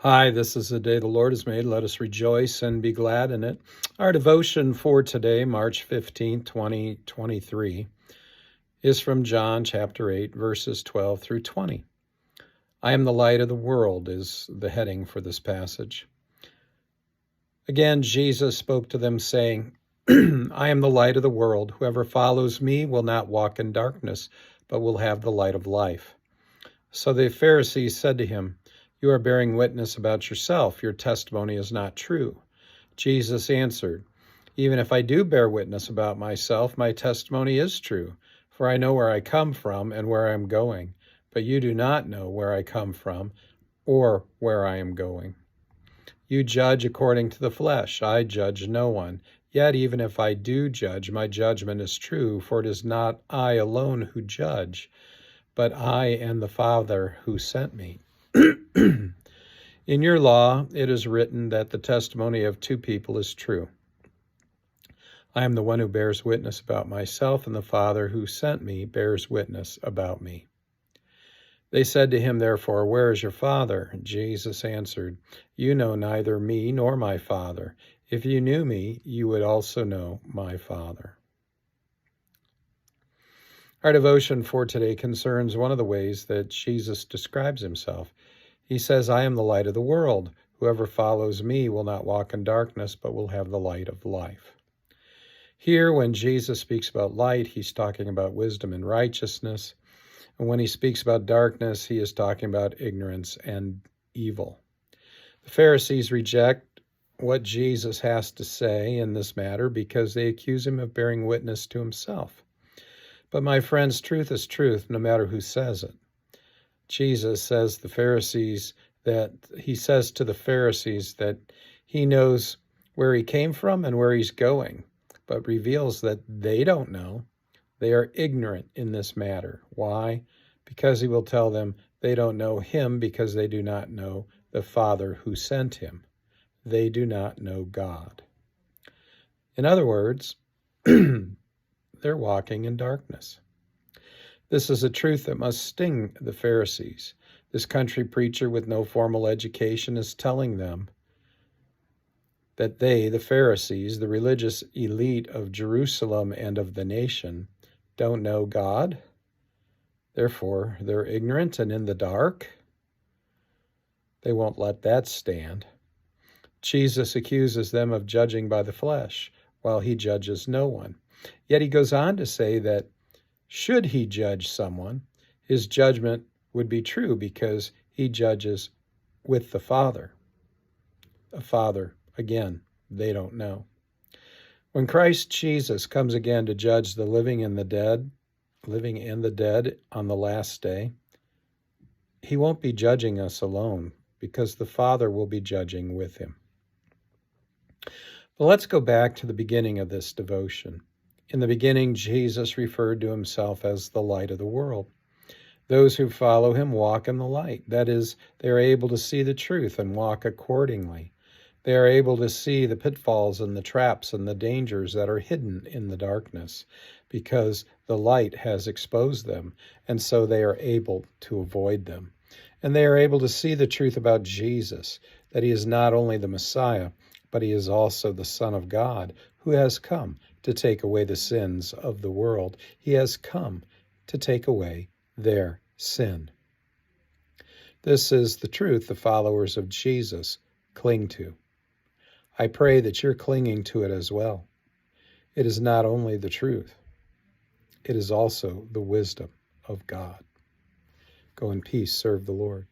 Hi, this is the day the Lord has made. Let us rejoice and be glad in it. Our devotion for today, March 15th, 2023, is from John chapter 8, verses 12 through 20. I am the light of the world is the heading for this passage. Again, Jesus spoke to them saying, I am the light of the world. Whoever follows me will not walk in darkness, but will have the light of life. So the Pharisees said to him, You are bearing witness about yourself. Your testimony is not true. Jesus answered, Even if I do bear witness about myself, my testimony is true, for I know where I come from and where I am going, but you do not know where I come from or where I am going. You judge according to the flesh. I judge no one. Yet even if I do judge, my judgment is true, for it is not I alone who judge, but I and the Father who sent me. In your law, it is written that the testimony of two people is true. I am the one who bears witness about myself, and the Father who sent me bears witness about me. They said to him, therefore, Where is your Father? Jesus answered, You know neither me nor my Father. If you knew me, you would also know my Father. Our devotion for today concerns one of the ways that Jesus describes himself. He says, I am the light of the world. Whoever follows me will not walk in darkness, but will have the light of life. Here, when Jesus speaks about light, he's talking about wisdom and righteousness. And when he speaks about darkness, he is talking about ignorance and evil. The Pharisees reject what Jesus has to say in this matter because they accuse him of bearing witness to himself. But my friends, truth is truth, no matter who says it. Jesus says to the Pharisees that he knows where he came from and where he's going, but reveals that they don't know. They are ignorant in this matter. Why? Because he will tell them they don't know him because they do not know the Father who sent him. They do not know God. In other words, they're walking in darkness. This is a truth that must sting the Pharisees. This country preacher with no formal education is telling them that they, the Pharisees, the religious elite of Jerusalem and of the nation, don't know God. Therefore, they're ignorant and in the dark. They won't let that stand. Jesus accuses them of judging by the flesh, while he judges no one. Yet he goes on to say that should he judge someone, his judgment would be true because he judges with the Father. A Father, again, they don't know. When Christ Jesus comes again to judge the living and the dead on the last day, he won't be judging us alone because the Father will be judging with him. But let's go back to the beginning of this devotion. In the beginning, Jesus referred to himself as the light of the world. Those who follow him walk in the light. That is, they are able to see the truth and walk accordingly. They are able to see the pitfalls and the traps and the dangers that are hidden in the darkness because the light has exposed them, and so they are able to avoid them. And they are able to see the truth about Jesus, that he is not only the Messiah, but he is also the Son of God, who has come to take away the sins of the world. He has come to take away their sin. This is the truth the followers of Jesus cling to. I pray that you're clinging to it as well. It is not only the truth, it is also the wisdom of God. Go in peace, serve the Lord.